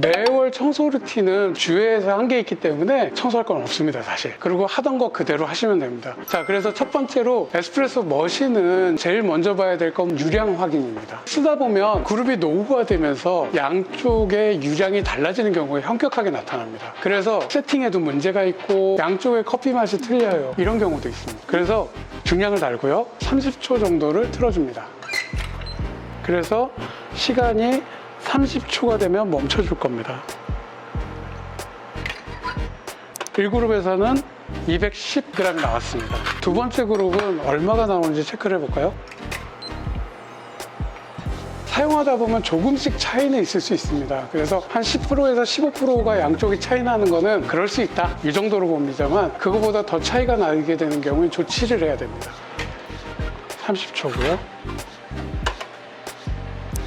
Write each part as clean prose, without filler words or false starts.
매월 청소 루틴은 주회에서 한 게 있기 때문에 청소할 건 없습니다, 사실. 그리고 하던 거 그대로 하시면 됩니다. 자, 그래서 첫 번째로 에스프레소 머신은 제일 먼저 봐야 될 건 유량 확인입니다. 쓰다 보면 그룹이 노후가 되면서 양쪽의 유량이 달라지는 경우가 현격하게 나타납니다. 그래서 세팅에도 문제가 있고 양쪽의 커피 맛이 틀려요. 이런 경우도 있습니다. 그래서 중량을 달고요. 30초 정도를 틀어줍니다. 그래서 시간이 30초가 되면 멈춰줄 겁니다. 1그룹에서는 210g 나왔습니다. 두 번째 그룹은 얼마가 나오는지 체크를 해볼까요? 사용하다 보면 조금씩 차이는 있을 수 있습니다. 그래서 한 10%에서 15%가 양쪽이 차이 나는 거는 그럴 수 있다, 이 정도로 봅니다만, 그거보다 더 차이가 나게 되는 경우엔 조치를 해야 됩니다. 30초고요.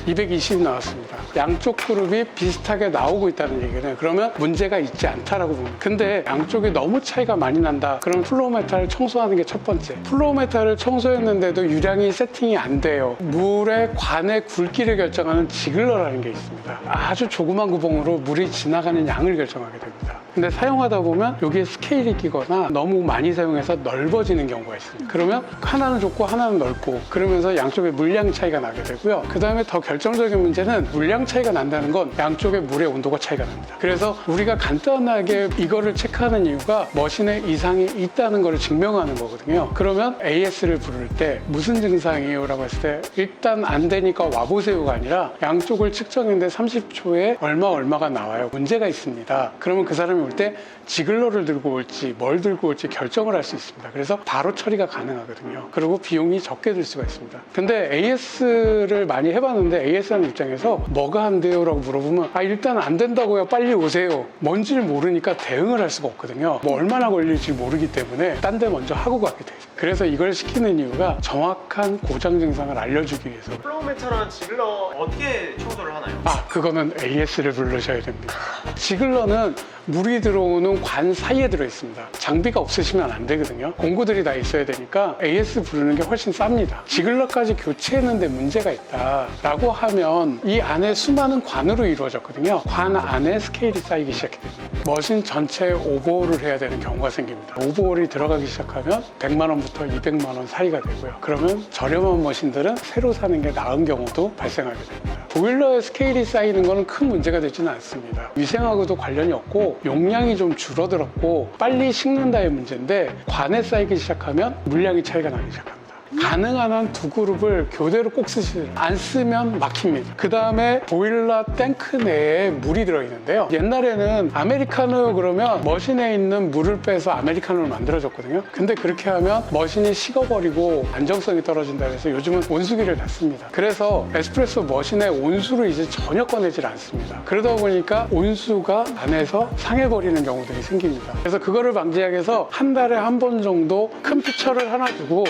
220 나왔습니다. 양쪽 그룹이 비슷하게 나오고 있다는 얘기는 그러면 문제가 있지 않다라고 봅니다. 근데 양쪽이 너무 차이가 많이 난다, 그럼 플로우 메탈을 청소하는 게 첫 번째. 플로우 메탈을 청소했는데도 유량이 세팅이 안 돼요. 물의 관의 굵기를 결정하는 지글러라는 게 있습니다. 아주 조그만 구멍으로 물이 지나가는 양을 결정하게 됩니다. 근데 사용하다 보면 여기에 스케일이 끼거나 너무 많이 사용해서 넓어지는 경우가 있습니다. 그러면 하나는 좁고 하나는 넓고, 그러면서 양쪽의 물량 차이가 나게 되고요. 그 다음에 더 결정적인 문제는 물량 차이가 난다는 건 양쪽의 물의 온도가 차이가 납니다. 그래서 우리가 간단하게 이거를 체크하는 이유가 머신에 이상이 있다는 걸 증명하는 거거든요. 그러면 AS를 부를 때 무슨 증상이에요? 라고 했을 때 일단 안 되니까 와보세요가 아니라 양쪽을 측정했는데 30초에 얼마가 나와요. 문제가 있습니다. 그러면 그 사람이 올 때 지글러를 들고 올지 뭘 들고 올지 결정을 할 수 있습니다. 그래서 바로 처리가 가능하거든요. 그리고 비용이 적게 들 수가 있습니다. 근데 AS를 많이 해봤는데 AS하는 입장에서 뭐가 안 돼요? 라고 물어보면 일단 안 된다고요, 빨리 오세요. 뭔지를 모르니까 대응을 할 수가 없거든요. 뭐 얼마나 걸릴지 모르기 때문에 딴 데 먼저 하고 가게 돼요. 그래서 이걸 시키는 이유가 정확한 고장 증상을 알려주기 위해서. 플로우 메탈은 지글러 어떻게 청소를 하나요? 그거는 AS를 부르셔야 됩니다. 지글러는 물이 들어오는 관 사이에 들어있습니다. 장비가 없으시면 안 되거든요. 공구들이 다 있어야 되니까 AS 부르는 게 훨씬 쌉니다. 지글러까지 교체했는데 문제가 있다라고 하면 이 안에 수많은 관으로 이루어졌거든요. 관 안에 스케일이 쌓이기 시작해 됩니다. 머신 전체에 오버홀을 해야 되는 경우가 생깁니다. 오버홀이 들어가기 시작하면 100만 원부터 200만 원 사이가 되고요. 그러면 저렴한 머신들은 새로 사는 게 나은 경우도 발생하게 됩니다. 보일러에 스케일이 쌓이는 것은 큰 문제가 되지는 않습니다. 위생하고도 관련이 없고 용량이 좀 줄어들었고 빨리 식는다의 문제인데, 관에 쌓이기 시작하면 물량이 차이가 나기 시작합니다. 가능한 한 두 그룹을 교대로 꼭 쓰시죠. 안 쓰면 막힙니다. 그 다음에 보일러 탱크 내에 물이 들어있는데요. 옛날에는 아메리카노 그러면 머신에 있는 물을 빼서 아메리카노를 만들어줬거든요. 근데 그렇게 하면 머신이 식어버리고 안정성이 떨어진다 해서 요즘은 온수기를 다 씁니다. 그래서 에스프레소 머신에 온수를 이제 전혀 꺼내질 않습니다. 그러다 보니까 온수가 안에서 상해버리는 경우들이 생깁니다. 그래서 그거를 방지하기 위해서 한 달에 한 번 정도 큰 피처를 하나 두고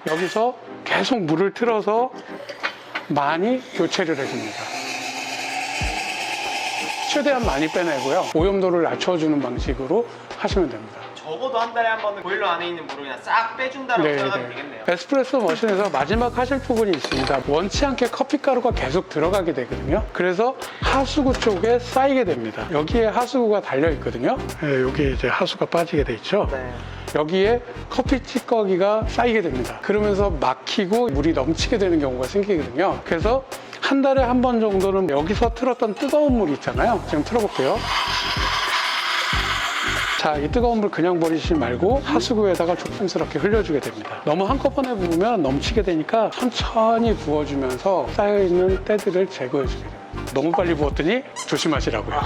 여기서 계속 물을 틀어서 많이 교체를 해줍니다. 최대한 많이 빼내고요. 오염도를 낮춰주는 방식으로 하시면 됩니다. 적어도 한 달에 한 번은 보일러 안에 있는 물을 그냥 싹 빼준다라고 생각하면 되겠네요. 에스프레소 머신에서 마지막 하실 부분이 있습니다. 원치 않게 커피가루가 계속 들어가게 되거든요. 그래서 하수구 쪽에 쌓이게 됩니다. 여기에 하수구가 달려 있거든요. 여기 이제 하수가 빠지게 돼 있죠. 네. 여기에 커피 찌꺼기가 쌓이게 됩니다. 그러면서 막히고 물이 넘치게 되는 경우가 생기거든요. 그래서 한 달에 한 번 정도는 여기서 틀었던 뜨거운 물 있잖아요. 지금 틀어볼게요. 자, 이 뜨거운 물 그냥 버리지 말고 하수구에다가 조심스럽게 흘려주게 됩니다. 너무 한꺼번에 부으면 넘치게 되니까 천천히 부어주면서 쌓여있는 때들을 제거해주게 됩니다. 너무 빨리 부었더니 조심하시라고요.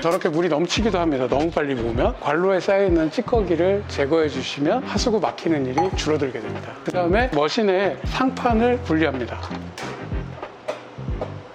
저렇게 물이 넘치기도 합니다. 너무 빨리 부으면 관로에 쌓여있는 찌꺼기를 제거해 주시면 하수구 막히는 일이 줄어들게 됩니다. 그 다음에 머신에 상판을 분리합니다.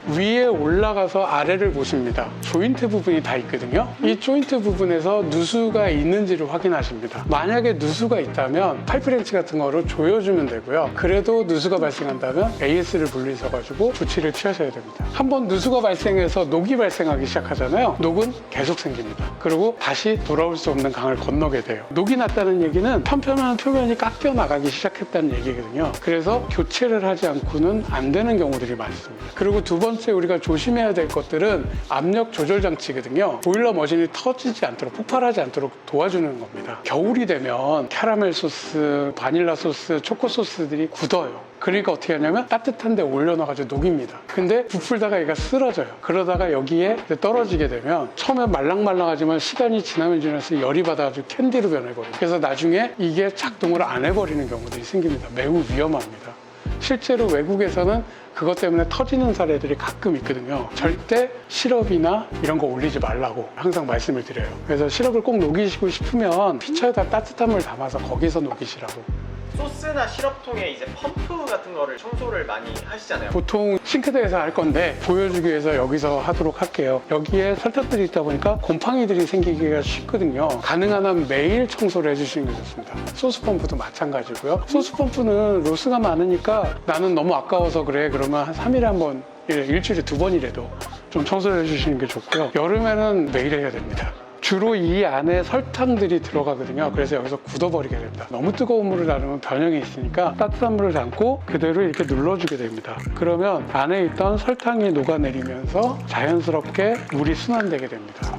위에 올라가서 아래를 보십니다. 조인트 부분이 다 있거든요. 이 조인트 부분에서 누수가 있는지를 확인하십니다. 만약에 누수가 있다면 파이프렌치 같은 거로 조여주면 되고요. 그래도 누수가 발생한다면 AS를 분리해가지고 조치를 취하셔야 됩니다. 한번 누수가 발생해서 녹이 발생하기 시작하잖아요. 녹은 계속 생깁니다. 그리고 다시 돌아올 수 없는 강을 건너게 돼요. 녹이 났다는 얘기는 편편한 표면이 깎여 나가기 시작했다는 얘기거든요. 그래서 교체를 하지 않고는 안 되는 경우들이 많습니다. 그리고 두 번째 번째 우리가 조심해야 될 것들은 압력 조절 장치거든요. 보일러 머신이 터지지 않도록, 폭발하지 않도록 도와주는 겁니다. 겨울이 되면 캐러멜 소스, 바닐라 소스, 초코 소스들이 굳어요. 그러니까 어떻게 하냐면 따뜻한 데 올려놔가지고 녹입니다. 근데 부풀다가 얘가 쓰러져요. 그러다가 여기에 떨어지게 되면 처음에 말랑말랑하지만 시간이 지나면 지날수록 열이 받아가지고 캔디로 변해버려요. 그래서 나중에 이게 작동을 안 해버리는 경우들이 생깁니다. 매우 위험합니다. 실제로 외국에서는 그것 때문에 터지는 사례들이 가끔 있거든요. 절대 시럽이나 이런 거 올리지 말라고 항상 말씀을 드려요. 그래서 시럽을 꼭 녹이시고 싶으면 피처에다 따뜻한 물 담아서 거기서 녹이시라고. 소스나 시럽통에 이제 펌프 같은 거를 청소를 많이 하시잖아요. 보통 싱크대에서 할 건데 보여주기 위해서 여기서 하도록 할게요. 여기에 설탕들이 있다 보니까 곰팡이들이 생기기가 쉽거든요. 가능한 한 매일 청소를 해주시는 게 좋습니다. 소스 펌프도 마찬가지고요. 소스 펌프는 로스가 많으니까 나는 너무 아까워서 그래 그러면 한 3일에 한 번, 일주일에 2번이라도 좀 청소를 해주시는 게 좋고요. 여름에는 매일 해야 됩니다. 주로 이 안에 설탕들이 들어가거든요. 그래서 여기서 굳어버리게 됩니다. 너무 뜨거운 물을 담으면 변형이 있으니까 따뜻한 물을 담고 그대로 이렇게 눌러주게 됩니다. 그러면 안에 있던 설탕이 녹아내리면서 자연스럽게 물이 순환되게 됩니다.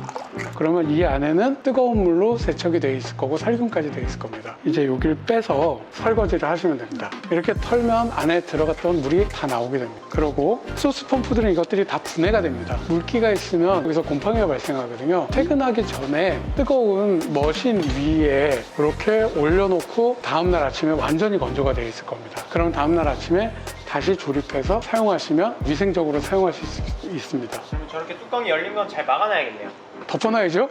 그러면 이 안에는 뜨거운 물로 세척이 되어 있을 거고 살균까지 되어 있을 겁니다. 이제 여기를 빼서 설거지를 하시면 됩니다. 이렇게 털면 안에 들어갔던 물이 다 나오게 됩니다. 그리고 소스 펌프들은 이것들이 다 분해가 됩니다. 물기가 있으면 여기서 곰팡이가 발생하거든요. 퇴근하기 전에 뜨거운 머신 위에 이렇게 올려놓고 다음날 아침에 완전히 건조가 되어 있을 겁니다. 그럼 다음날 아침에 다시 조립해서 사용하시면 위생적으로 사용하실 수 있습니다. 그러면 저렇게 뚜껑이 열린 건 잘 막아놔야겠네요. 덮어놔야죠.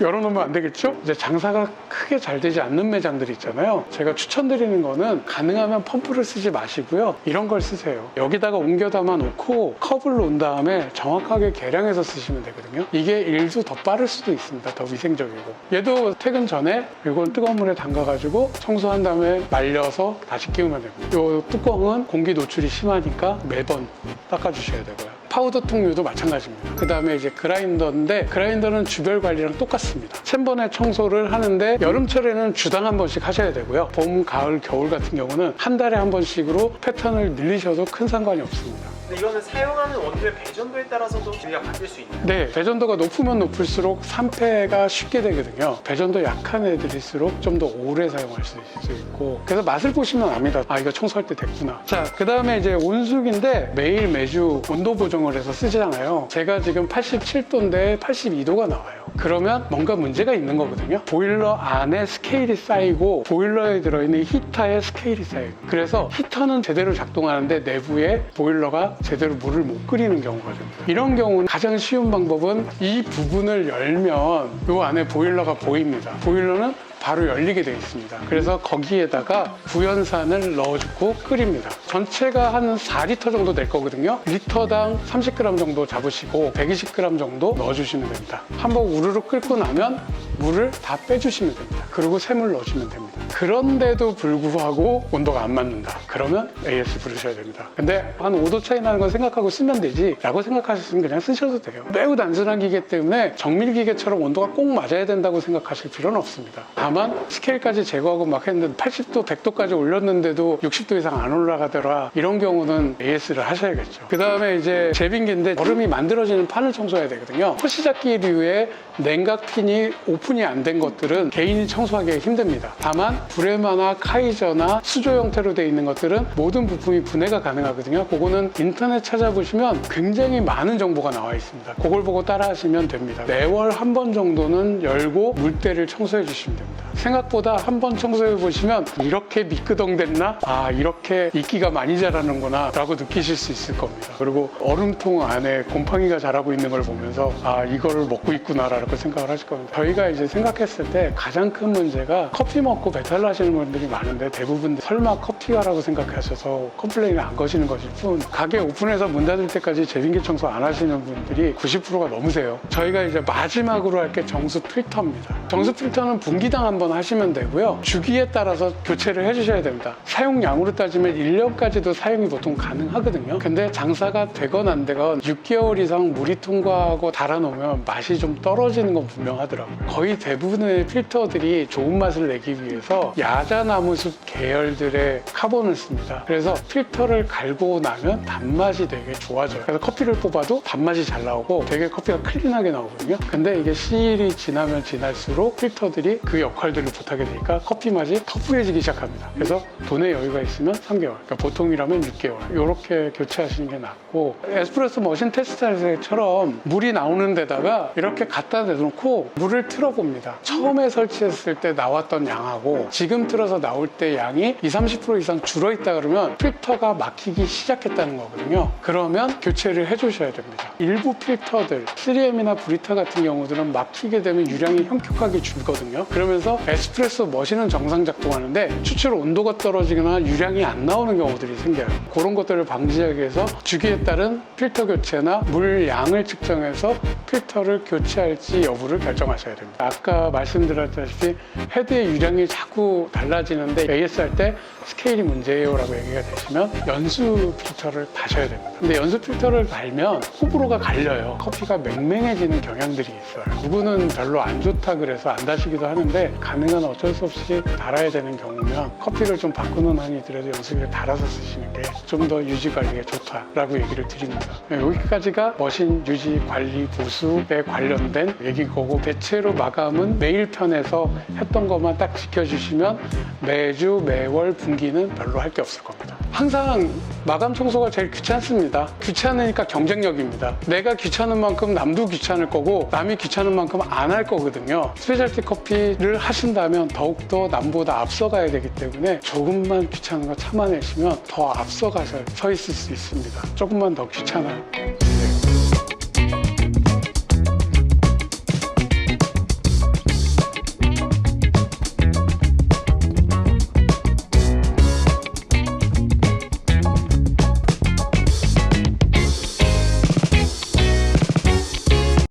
열어놓으면 안 되겠죠. 이제 장사가 크게 잘 되지 않는 매장들이 있잖아요. 제가 추천드리는 거는 가능하면 펌프를 쓰지 마시고요. 이런 걸 쓰세요. 여기다가 옮겨 담아 놓고 컵을 놓은 다음에 정확하게 계량해서 쓰시면 되거든요. 이게 일도 더 빠를 수도 있습니다. 더 위생적이고. 얘도 퇴근 전에 이걸 뜨거운 물에 담가가지고 청소한 다음에 말려서 다시 끼우면 됩니다. 이 뚜껑은 공기 노출이 심하니까 매번 닦아주셔야 되고요. 파우더 통류도 마찬가지입니다. 그 다음에 이제 그라인더인데 그라인더는 주별 관리랑 똑같습니다. 1000번의 청소를 하는데 여름철에는 주당 한 번씩 하셔야 되고요. 봄, 가을, 겨울 같은 경우는 한 달에 한 번씩으로 패턴을 늘리셔도 큰 상관이 없습니다. 근데 이거는 사용하는 원두의 배전도에 따라서도 길이가 바뀔 수 있나요? 네, 배전도가 높으면 높을수록 산패가 쉽게 되거든요. 배전도 약한 애들일수록 좀 더 오래 사용할 수 있고 그래서 맛을 보시면 압니다. 아, 이거 청소할 때 됐구나. 자, 그 다음에 이제 온수기인데 매일 매주 온도 보정을 해서 쓰잖아요. 제가 지금 87도인데 82도가 나와요. 그러면 뭔가 문제가 있는 거거든요. 보일러 안에 스케일이 쌓이고 보일러에 들어있는 히터에 스케일이 쌓여요. 그래서 히터는 제대로 작동하는데 내부에 보일러가 제대로 물을 못 끓이는 경우가 됩니다. 이런 경우는 가장 쉬운 방법은 이 부분을 열면 이 안에 보일러가 보입니다. 보일러는 바로 열리게 되어 있습니다. 그래서 거기에다가 구연산을 넣어주고 끓입니다. 전체가 한 4리터 정도 될 거거든요. 리터당 30g 정도 잡으시고 120g 정도 넣어주시면 됩니다. 한번 우르르 끓고 나면 물을 다 빼주시면 됩니다. 그리고 새물 넣어주면 됩니다. 그런데도 불구하고 온도가 안 맞는다. 그러면 AS 부르셔야 됩니다. 근데 한 5도 차이 나는 건 생각하고 쓰면 되지 라고 생각하셨으면 그냥 쓰셔도 돼요. 매우 단순한 기계 때문에 정밀 기계처럼 온도가 꼭 맞아야 된다고 생각하실 필요는 없습니다. 다만 스케일까지 제거하고 막 했는데 80도, 100도까지 올렸는데도 60도 이상 안 올라가더라. 이런 경우는 AS를 하셔야겠죠. 그 다음에 이제 제빙기인데 얼음이 만들어지는 판을 청소해야 되거든요. 호시잡기류의 냉각핀이 오픈이 안 된 것들은 개인이 청소하기 힘듭니다. 다만 브레마나 카이저나 수조 형태로 되어 있는 것들은 모든 부품이 분해가 가능하거든요. 그거는 인터넷 찾아보시면 굉장히 많은 정보가 나와 있습니다. 그걸 보고 따라 하시면 됩니다. 매월 한 번 정도는 열고 물때를 청소해 주시면 됩니다. 생각보다 한 번 청소해 보시면 이렇게 미끄덩 됐나? 아, 이렇게 이끼가 많이 자라는구나 라고 느끼실 수 있을 겁니다. 그리고 얼음통 안에 곰팡이가 자라고 있는 걸 보면서 아, 이거를 먹고 있구나 라고 생각을 하실 겁니다. 저희가 이제 생각했을 때 가장 큰 문제가 커피 먹고 배탈 나시는 분들이 많은데 대부분 설마 커피가라고 생각하셔서 컴플레인을 안 거시는 것일 뿐 가게 오픈해서 문 닫을 때까지 제빙기 청소 안 하시는 분들이 90%가 넘으세요. 저희가 이제 마지막으로 할 게 정수 필터입니다. 정수 필터는 분기당 한번 하시면 되고요. 주기에 따라서 교체를 해주셔야 됩니다. 사용량으로 따지면 1년까지도 사용이 보통 가능하거든요. 근데 장사가 되건 안 되건 6개월 이상 물이 통과하고 달아놓으면 맛이 좀 떨어지는 건 분명하더라고요. 거의 대부분의 필터들이 좋은 맛을 내기 위해서 중에서 야자나무숲 계열들의 카본을 씁니다. 그래서 필터를 갈고 나면 단맛이 되게 좋아져요. 그래서 커피를 뽑아도 단맛이 잘 나오고 되게 커피가 클린하게 나오거든요. 근데 이게 시일이 지나면 지날수록 필터들이 그 역할들을 못하게 되니까 커피 맛이 터프해지기 시작합니다. 그래서 돈의 여유가 있으면 3개월, 그러니까 보통이라면 6개월 이렇게 교체하시는 게 낫고, 에스프레소 머신 테스트처럼 물이 나오는 데다가 이렇게 갖다 대놓고 물을 틀어봅니다. 처음에 설치했을 때 나왔던 양하고 지금 틀어서 나올 때 양이 20-30% 이상 줄어있다 그러면 필터가 막히기 시작했다는 거거든요. 그러면 교체를 해주셔야 됩니다. 일부 필터들 3M이나 브리타 같은 경우들은 막히게 되면 유량이 현격하게 줄거든요. 그러면서 에스프레소 머신은 정상 작동하는데 추출 온도가 떨어지거나 유량이 안 나오는 경우들이 생겨요. 그런 것들을 방지하기 위해서 주기에 따른 필터 교체나 물 양을 측정해서 필터를 교체할지 여부를 결정하셔야 됩니다. 아까 말씀드렸다시피 헤드의 유량이 자꾸 달라지는데 AS 할 때 스케일이 문제예요 라고 얘기가 되시면 연수 필터를 다셔야 됩니다. 근데 연수 필터를 달면 호불호가 갈려요. 커피가 맹맹해지는 경향들이 있어요. 누구는 별로 안 좋다 그래서 안 다시기도 하는데, 가능한 어쩔 수 없이 달아야 되는 경우면 커피를 좀 바꾸는 한이 있더라도 연수기를 달아서 쓰시는 게 좀 더 유지 관리에 좋다라고 얘기를 드립니다. 여기까지가 머신 유지 관리 보수에 관련된 얘기고, 대체로 마감은 매일 편에서 했던 것만 딱 지켜주시면 매주 매월 분기는 별로 할 게 없을 겁니다. 항상 마감 청소가 제일 귀찮습니다. 귀찮으니까 경쟁력입니다. 내가 귀찮은 만큼 남도 귀찮을 거고 남이 귀찮은 만큼 안 할 거거든요. 스페셜티 커피를 하신다면 더욱더 남보다 앞서가야 되기 때문에 조금만 귀찮은 거 참아내시면 더 앞서가서 서 있을 수 있습니다. 조금만 더 귀찮아요.